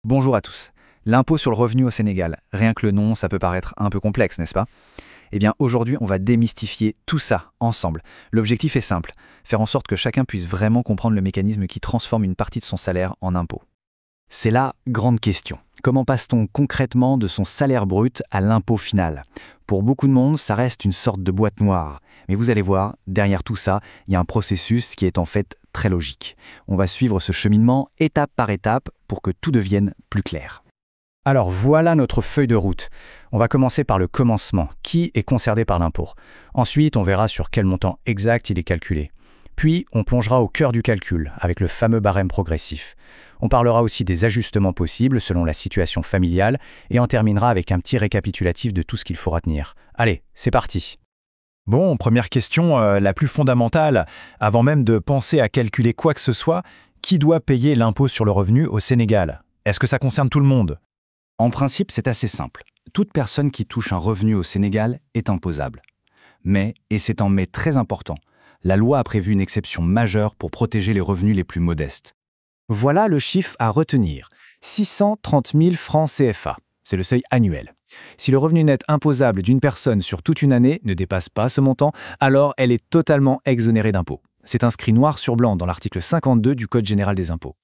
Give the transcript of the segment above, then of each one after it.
Bonjour à tous. L'impôt sur le revenu au Sénégal, rien que le nom, ça peut paraître un peu complexe, n'est-ce pas? Eh bien, aujourd'hui, on va démystifier tout ça ensemble. L'objectif est simple, faire en sorte que chacun puisse vraiment comprendre le mécanisme qui transforme une partie de son salaire en impôt. C'est la grande question. Comment passe-t-on concrètement de son salaire brut à l'impôt final? Pour beaucoup de monde, ça reste une sorte de boîte noire. Mais vous allez voir, derrière tout ça, il y a un processus qui est en fait très logique. On va suivre ce cheminement étape par étape pour que tout devienne plus clair. Alors voilà notre feuille de route. On va commencer par le commencement. Qui est concerné par l'impôt? Ensuite, on verra sur quel montant exact il est calculé. Puis, on plongera au cœur du calcul, avec le fameux barème progressif. On parlera aussi des ajustements possibles selon la situation familiale et on terminera avec un petit récapitulatif de tout ce qu'il faut retenir. Allez, c'est parti! Bon, première question, la plus fondamentale. Avant même de penser à calculer quoi que ce soit, qui doit payer l'impôt sur le revenu au Sénégal? Est-ce que ça concerne tout le monde? En principe, c'est assez simple. Toute personne qui touche un revenu au Sénégal est imposable. Mais, et c'est un mais très important, la loi a prévu une exception majeure pour protéger les revenus les plus modestes. Voilà le chiffre à retenir. 630 000 francs CFA. C'est le seuil annuel. Si le revenu net imposable d'une personne sur toute une année ne dépasse pas ce montant, alors elle est totalement exonérée d'impôt. C'est inscrit noir sur blanc dans l'article 52 du Code général des impôts.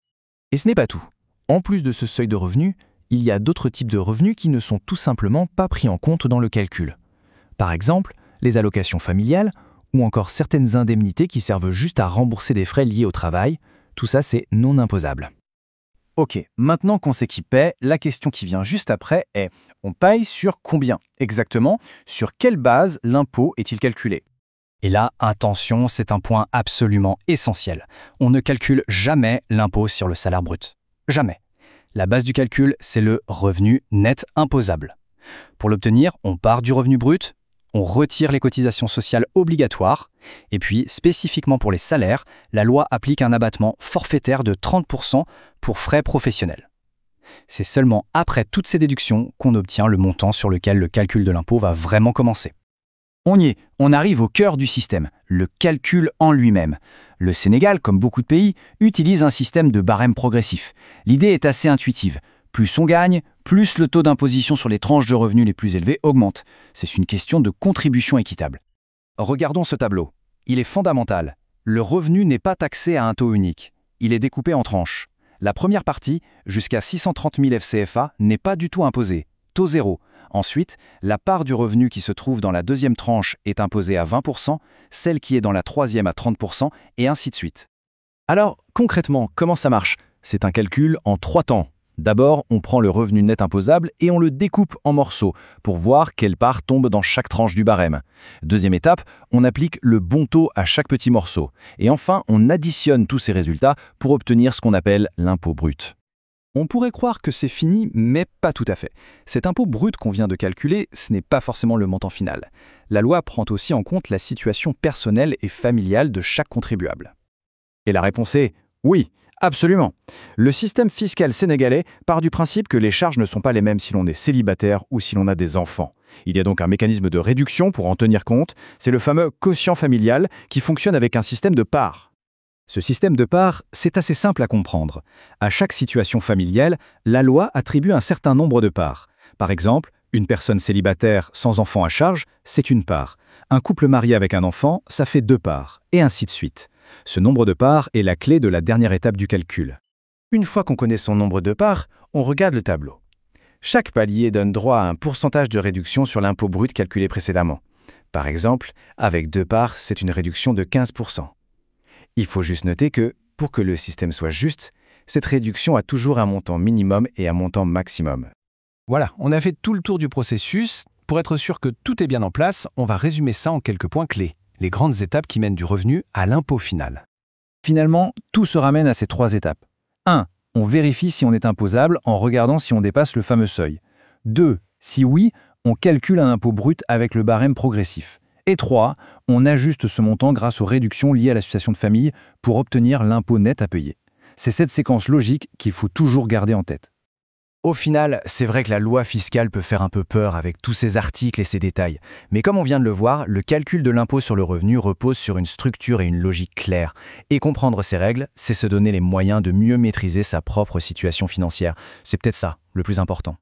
Et ce n'est pas tout. En plus de ce seuil de revenu, il y a d'autres types de revenus qui ne sont tout simplement pas pris en compte dans le calcul. Par exemple, les allocations familiales ou encore certaines indemnités qui servent juste à rembourser des frais liés au travail. Tout ça, c'est non imposable. Ok, maintenant qu'on sait qui paie, la question qui vient juste après est on paye sur combien? Exactement, sur quelle base l'impôt est-il calculé? Et là, attention, c'est un point absolument essentiel. On ne calcule jamais l'impôt sur le salaire brut. Jamais. La base du calcul, c'est le revenu net imposable. Pour l'obtenir, on part du revenu brut, on retire les cotisations sociales obligatoires, et puis, spécifiquement pour les salaires, la loi applique un abattement forfaitaire de 30% pour frais professionnels. C'est seulement après toutes ces déductions qu'on obtient le montant sur lequel le calcul de l'impôt va vraiment commencer. On y est, on arrive au cœur du système, le calcul en lui-même. Le Sénégal, comme beaucoup de pays, utilise un système de barème progressif. L'idée est assez intuitive. Plus on gagne, plus le taux d'imposition sur les tranches de revenus les plus élevées augmente. C'est une question de contribution équitable. Regardons ce tableau. Il est fondamental. Le revenu n'est pas taxé à un taux unique. Il est découpé en tranches. La première partie, jusqu'à 630 000 FCFA, n'est pas du tout imposée. Taux zéro. Ensuite, la part du revenu qui se trouve dans la deuxième tranche est imposée à 20%, celle qui est dans la troisième à 30%, et ainsi de suite. Alors, concrètement, comment ça marche? C'est un calcul en 3 temps. D'abord, on prend le revenu net imposable et on le découpe en morceaux pour voir quelle part tombe dans chaque tranche du barème. Deuxième étape, on applique le bon taux à chaque petit morceau. Et enfin, on additionne tous ces résultats pour obtenir ce qu'on appelle l'impôt brut. On pourrait croire que c'est fini, mais pas tout à fait. Cet impôt brut qu'on vient de calculer, ce n'est pas forcément le montant final. La loi prend aussi en compte la situation personnelle et familiale de chaque contribuable. Et la réponse est oui. Absolument. Le système fiscal sénégalais part du principe que les charges ne sont pas les mêmes si l'on est célibataire ou si l'on a des enfants. Il y a donc un mécanisme de réduction pour en tenir compte. C'est le fameux quotient familial qui fonctionne avec un système de parts. Ce système de parts, c'est assez simple à comprendre. À chaque situation familiale, la loi attribue un certain nombre de parts. Par exemple, une personne célibataire sans enfant à charge, c'est une part. Un couple marié avec un enfant, ça fait 2 parts, et ainsi de suite. Ce nombre de parts est la clé de la dernière étape du calcul. Une fois qu'on connaît son nombre de parts, on regarde le tableau. Chaque palier donne droit à un pourcentage de réduction sur l'impôt brut calculé précédemment. Par exemple, avec 2 parts, c'est une réduction de 15%. Il faut juste noter que, pour que le système soit juste, cette réduction a toujours un montant minimum et un montant maximum. Voilà, on a fait tout le tour du processus. Pour être sûr que tout est bien en place, on va résumer ça en quelques points clés. Les grandes étapes qui mènent du revenu à l'impôt final. Finalement, tout se ramène à ces 3 étapes. 1. On vérifie si on est imposable en regardant si on dépasse le fameux seuil. 2. Si oui, on calcule un impôt brut avec le barème progressif. Et 3. On ajuste ce montant grâce aux réductions liées à la situation de famille pour obtenir l'impôt net à payer. C'est cette séquence logique qu'il faut toujours garder en tête. Au final, c'est vrai que la loi fiscale peut faire un peu peur avec tous ces articles et ces détails. Mais comme on vient de le voir, le calcul de l'impôt sur le revenu repose sur une structure et une logique claire. Et comprendre ces règles, c'est se donner les moyens de mieux maîtriser sa propre situation financière. C'est peut-être ça, le plus important.